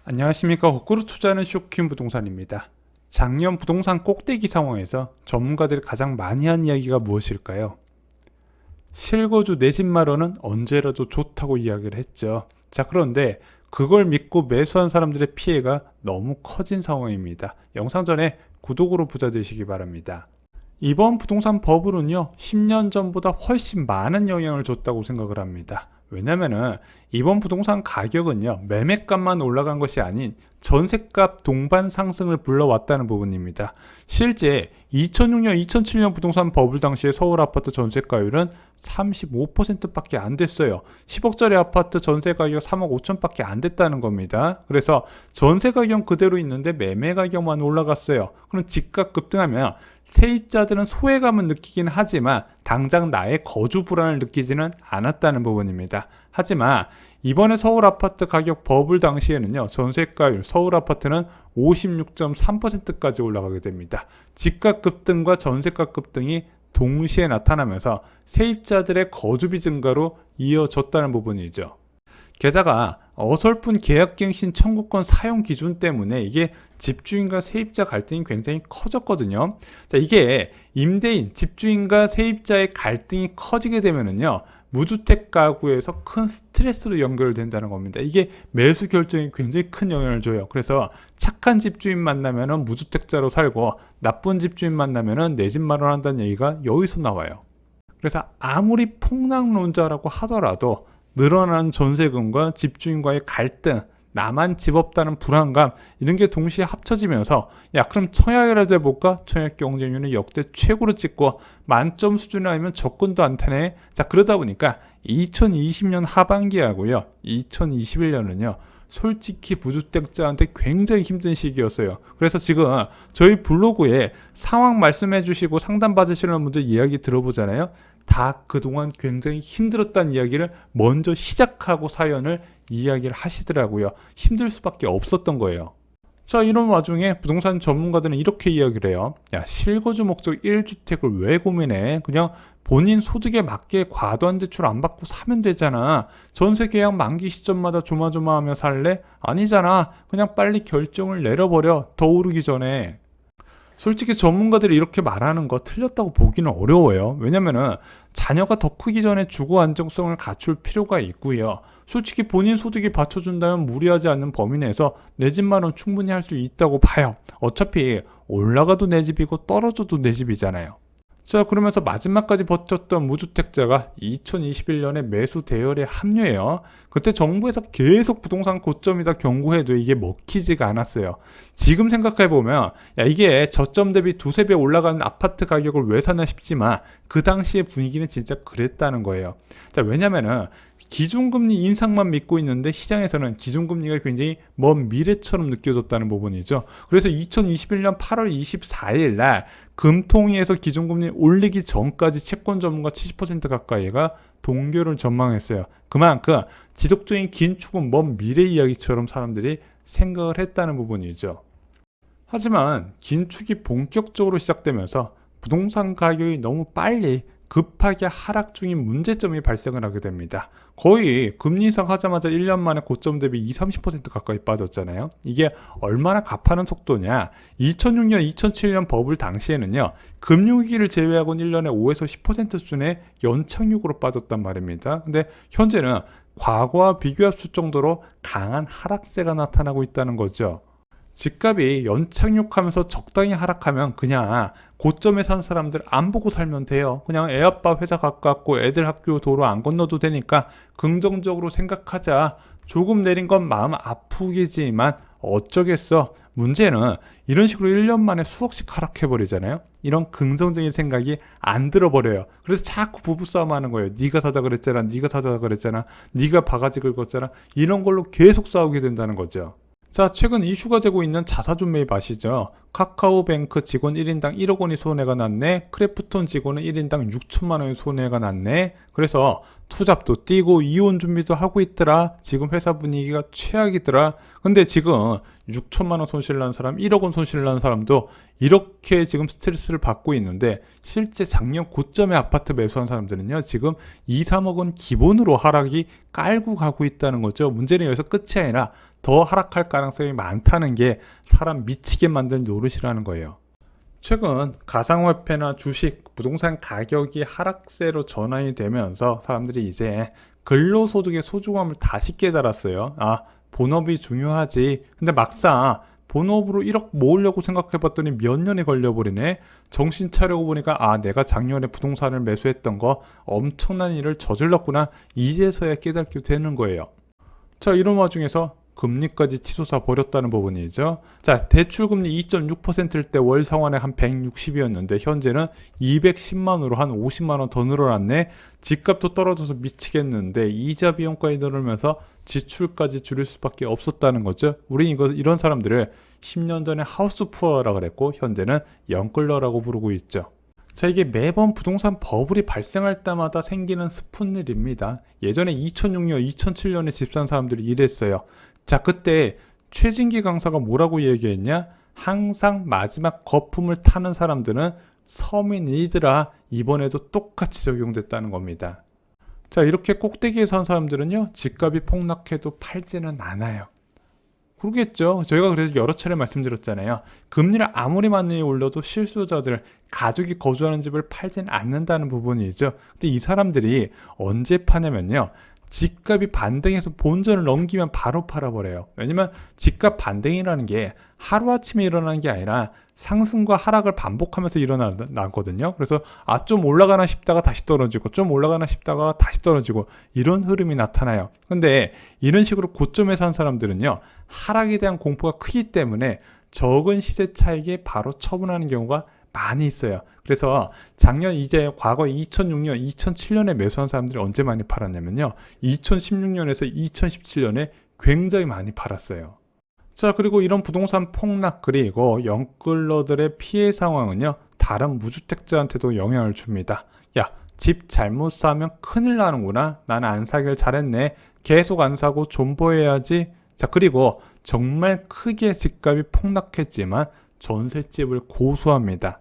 안녕하십니까. 거꾸로 투자하는 쇼킹 부동산입니다. 작년 부동산 꼭대기 상황에서 전문가들이 가장 많이 한 이야기가 무엇일까요? 실거주 내 집 마련은 언제라도 좋다고 이야기를 했죠. 자, 그런데 그걸 믿고 매수한 사람들의 피해가 너무 커진 상황입니다. 영상 전에 구독으로 부자 되시기 바랍니다. 이번 부동산 버블은요, 10년 전보다 훨씬 많은 영향을 줬다고 생각을 합니다. 왜냐면은 이번 부동산 가격은요, 매매값만 올라간 것이 아닌 전세값 동반 상승을 불러왔다는 부분입니다. 실제 2006년, 2007년 부동산 버블 당시의 서울 아파트 전세가율은 35%밖에 안 됐어요. 10억짜리 아파트 전세 가격 3억 5천밖에 안 됐다는 겁니다. 그래서 전세 가격 그대로 있는데 매매 가격만 올라갔어요. 그럼 집값 급등하면 세입자들은 소외감은 느끼긴 하지만 당장 나의 거주 불안을 느끼지는 않았다는 부분입니다. 하지만 이번에 서울 아파트 가격 버블 당시에는요, 전세가율 서울 아파트는 56.3%까지 올라가게 됩니다. 집값 급등과 전세값 급등이 동시에 나타나면서 세입자들의 거주비 증가로 이어졌다는 부분이죠. 게다가 어설픈 계약갱신 청구권 사용 기준 때문에 이게 집주인과 세입자 갈등이 굉장히 커졌거든요. 자, 이게 임대인, 집주인과 세입자의 갈등이 커지게 되면은요, 무주택 가구에서 큰 스트레스로 연결된다는 겁니다. 이게 매수 결정에 굉장히 큰 영향을 줘요. 그래서 착한 집주인 만나면은 무주택자로 살고 나쁜 집주인 만나면은 내 집 마련한다는 얘기가 여기서 나와요. 그래서 아무리 폭락론자라고 하더라도 늘어난 전세금과 집주인과의 갈등, 나만 집 없다는 불안감, 이런 게 동시에 합쳐지면서 야, 그럼 청약이라도 해볼까? 청약 경쟁률은 역대 최고로 찍고 만점 수준이 아니면 접근도 안 타네. 자, 그러다 보니까 2020년 하반기하고요, 2021년은요 솔직히 무주택자한테 굉장히 힘든 시기였어요. 그래서 지금 저희 블로그에 상황 말씀해 주시고 상담 받으시는 분들 이야기 들어보잖아요. 다 그동안 굉장히 힘들었다는 이야기를 먼저 시작하고 사연을 이야기를 하시더라고요. 힘들 수밖에 없었던 거예요. 자, 이런 와중에 부동산 전문가들은 이렇게 이야기를 해요. 야, 실거주 목적 1주택을 왜 고민해? 그냥 본인 소득에 맞게 과도한 대출 안 받고 사면 되잖아. 전세 계약 만기 시점마다 조마조마하며 살래? 아니잖아. 그냥 빨리 결정을 내려버려. 더 오르기 전에. 솔직히 전문가들이 이렇게 말하는 거 틀렸다고 보기는 어려워요. 왜냐면은 자녀가 더 크기 전에 주거 안정성을 갖출 필요가 있고요. 솔직히 본인 소득이 받쳐준다면 무리하지 않는 범위 내에서 내 집만은 충분히 할 수 있다고 봐요. 어차피 올라가도 내 집이고 떨어져도 내 집이잖아요. 자, 그러면서 마지막까지 버텼던 무주택자가 2021년에 매수 대열에 합류해요. 그때 정부에서 계속 부동산 고점이다 경고해도 이게 먹히지가 않았어요. 지금 생각해보면 야, 이게 저점 대비 두세 배 올라가는 아파트 가격을 왜 사나 싶지만 그 당시의 분위기는 진짜 그랬다는 거예요. 자, 왜냐면은 기준금리 인상만 믿고 있는데 시장에서는 기준금리가 굉장히 먼 미래처럼 느껴졌다는 부분이죠. 그래서 2021년 8월 24일 날 금통위에서 기준금리 올리기 전까지 채권 전문가 70% 가까이가 동결을 전망했어요. 그만큼 지속적인 긴축은 먼 미래 이야기처럼 사람들이 생각을 했다는 부분이죠. 하지만 긴축이 본격적으로 시작되면서 부동산 가격이 너무 빨리 급하게 하락 중인 문제점이 발생을 하게 됩니다. 거의 금리 인상하자마자 1년 만에 고점 대비 20-30% 가까이 빠졌잖아요. 이게 얼마나 가파른 속도냐. 2006년, 2007년 버블 당시에는요, 금융위기를 제외하고는 1년에 5에서 10% 수준의 연착륙으로 빠졌단 말입니다. 근데 현재는 과거와 비교할 수 정도로 강한 하락세가 나타나고 있다는 거죠. 집값이 연착륙하면서 적당히 하락하면 그냥 고점에 산 사람들 안 보고 살면 돼요. 그냥 애 아빠 회사 가깝고 애들 학교 도로 안 건너도 되니까 긍정적으로 생각하자. 조금 내린 건 마음 아프겠지만 어쩌겠어. 문제는 이런 식으로 1년 만에 수억씩 하락해버리잖아요. 이런 긍정적인 생각이 안 들어버려요. 그래서 자꾸 부부싸움 하는 거예요. 네가 사자 그랬잖아. 네가 사자 그랬잖아. 네가 바가지 긁었잖아. 이런 걸로 계속 싸우게 된다는 거죠. 자, 최근 이슈가 되고 있는 자사주 매입 아시죠? 카카오뱅크 직원 1인당 1억 원이 손해가 났네. 크래프톤 직원은 1인당 6천만 원의 손해가 났네. 그래서 투잡도 뛰고 이혼 준비도 하고 있더라. 지금 회사 분위기가 최악이더라. 근데 지금 6천만 원 손실 난 사람, 1억 원 손실 난 사람도 이렇게 지금 스트레스를 받고 있는데 실제 작년 고점에 아파트 매수한 사람들은요, 지금 2, 3억 원 기본으로 하락이 깔고 가고 있다는 거죠. 문제는 여기서 끝이 아니라 더 하락할 가능성이 많다는 게 사람 미치게 만든 노릇이라는 거예요. 최근 가상화폐나 주식, 부동산 가격이 하락세로 전환이 되면서 사람들이 이제 근로소득의 소중함을 다시 깨달았어요. 아, 본업이 중요하지. 근데 막상 본업으로 1억 모으려고 생각해봤더니 몇 년이 걸려버리네. 정신 차려고 보니까 아, 내가 작년에 부동산을 매수했던 거 엄청난 일을 저질렀구나. 이제서야 깨닫게 되는 거예요. 자, 이런 와중에서 금리까지 치솟아 버렸다는 부분이죠. 자, 대출금리 2.6%일 때 월 상환에 한 160이었는데 현재는 210만으로 한 50만원 더 늘어났네. 집값도 떨어져서 미치겠는데 이자 비용까지 늘으면서 지출까지 줄일 수밖에 없었다는 거죠. 우린 이런 사람들을 10년 전에 하우스 푸어라 그랬고 현재는 영끌러라고 부르고 있죠. 자, 이게 매번 부동산 버블이 발생할 때마다 생기는 스푼 일입니다. 예전에 2006년, 2007년에 집 산 사람들이 이랬어요. 자, 그때 최진기 강사가 뭐라고 얘기했냐? 항상 마지막 거품을 타는 사람들은 서민이더라. 이번에도 똑같이 적용됐다는 겁니다. 자, 이렇게 꼭대기에 산 사람들은요, 집값이 폭락해도 팔지는 않아요. 그러겠죠. 저희가 그래서 여러 차례 말씀드렸잖아요. 금리를 아무리 많이 올려도 실수요자들, 가족이 거주하는 집을 팔진 않는다는 부분이죠. 근데 이 사람들이 언제 파냐면요, 집값이 반등해서 본전을 넘기면 바로 팔아버려요. 왜냐면 집값 반등이라는 게 하루아침에 일어나는 게 아니라 상승과 하락을 반복하면서 일어나거든요. 그래서 아, 좀 올라가나 싶다가 다시 떨어지고 좀 올라가나 싶다가 다시 떨어지고 이런 흐름이 나타나요. 근데 이런 식으로 고점에 산 사람들은요, 하락에 대한 공포가 크기 때문에 적은 시세 차익에 바로 처분하는 경우가 많이 있어요. 그래서 작년 이제 과거 2006년, 2007년에 매수한 사람들이 언제 많이 팔았냐면요, 2016년에서 2017년에 굉장히 많이 팔았어요. 자, 그리고 이런 부동산 폭락 그리고 영끌러들의 피해 상황은요, 다른 무주택자한테도 영향을 줍니다. 야, 집 잘못 사면 큰일 나는구나. 나는 안 사길 잘했네. 계속 안 사고 존버해야지. 자, 그리고 정말 크게 집값이 폭락했지만 전셋집을 고수합니다.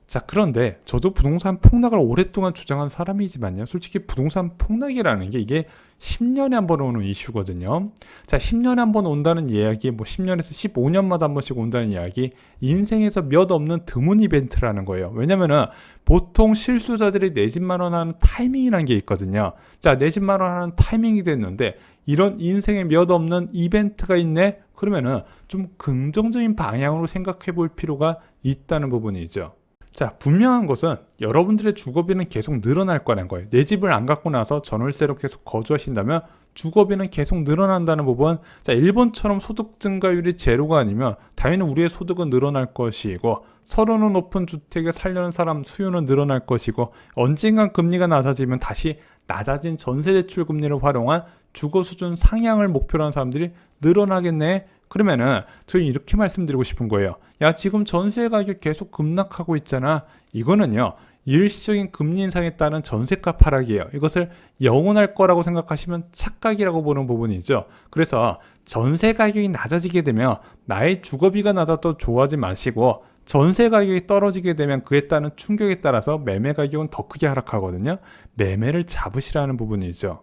자, 그런데 저도 부동산 폭락을 오랫동안 주장한 사람이지만요, 솔직히 부동산 폭락이라는 게 이게 10년에 한 번 오는 이슈거든요. 자, 10년에 한 번 온다는 이야기, 뭐 10년에서 15년마다 한 번씩 온다는 이야기, 인생에서 몇 없는 드문 이벤트라는 거예요. 왜냐면은 보통 실수자들이 내 집 마련하는 타이밍이라는 게 있거든요. 자, 내 집 마련하는 타이밍이 됐는데 이런 인생에 몇 없는 이벤트가 있네? 그러면은 좀 긍정적인 방향으로 생각해 볼 필요가 있다는 부분이죠. 자, 분명한 것은 여러분들의 주거비는 계속 늘어날 거라는 거예요. 내 집을 안 갖고 나서 전월세로 계속 거주하신다면 주거비는 계속 늘어난다는 부분. 자, 일본처럼 소득 증가율이 제로가 아니면 당연히 우리의 소득은 늘어날 것이고, 서로는 높은 주택에 살려는 사람 수요는 늘어날 것이고, 언젠간 금리가 낮아지면 다시 낮아진 전세대출 금리를 활용한 주거 수준 상향을 목표로 하는 사람들이 늘어나겠네. 그러면은 저희 이렇게 말씀드리고 싶은 거예요. 야, 지금 전세 가격 계속 급락하고 있잖아. 이거는요, 일시적인 금리 인상에 따른 전세값 하락이에요. 이것을 영원할 거라고 생각하시면 착각이라고 보는 부분이죠. 그래서 전세 가격이 낮아지게 되면 나의 주거비가 낮아도 좋아하지 마시고, 전세 가격이 떨어지게 되면 그에 따른 충격에 따라서 매매 가격은 더 크게 하락하거든요. 매매를 잡으시라는 부분이죠.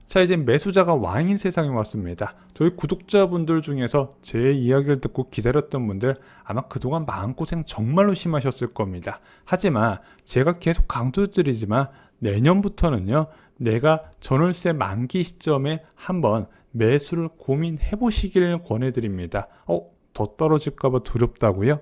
자, 이제 매수자가 왕인 세상에 왔습니다. 저희 구독자분들 중에서 제 이야기를 듣고 기다렸던 분들 아마 그동안 마음고생 정말로 심하셨을 겁니다. 하지만 제가 계속 강조드리지만 내년부터는요, 내가 전월세 만기 시점에 한번 매수를 고민해 보시길 권해드립니다. 더 떨어질까봐 두렵다고요?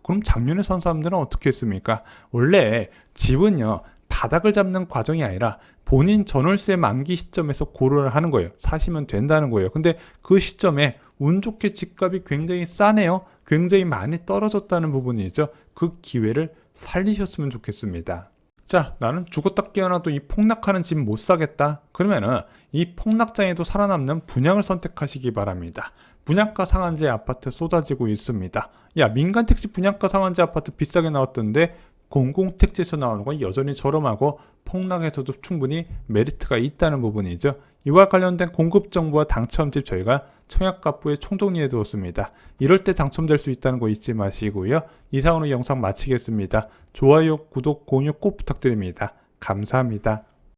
그럼 작년에 산 사람들은 어떻게 했습니까? 원래 집은요, 바닥을 잡는 과정이 아니라 본인 전월세 만기 시점에서 고려를 하는 거예요. 사시면 된다는 거예요. 근데 그 시점에 운 좋게 집값이 굉장히 싸네요. 굉장히 많이 떨어졌다는 부분이죠. 그 기회를 살리셨으면 좋겠습니다. 자, 나는 죽었다 깨어나도 이 폭락하는 집 못 사겠다. 그러면은 이 폭락장에도 살아남는 분양을 선택하시기 바랍니다. 분양가 상한제 아파트 쏟아지고 있습니다. 야, 민간 택지 분양가 상한제 아파트 비싸게 나왔던데 공공택지에서 나오는 건 여전히 저렴하고 폭락에서도 충분히 메리트가 있다는 부분이죠. 이와 관련된 공급 정보와 당첨 팁 저희가 청약가부에 총정리해 두었습니다. 이럴 때 당첨될 수 있다는 거 잊지 마시고요. 이상으로 영상 마치겠습니다. 좋아요, 구독, 공유 꼭 부탁드립니다. 감사합니다.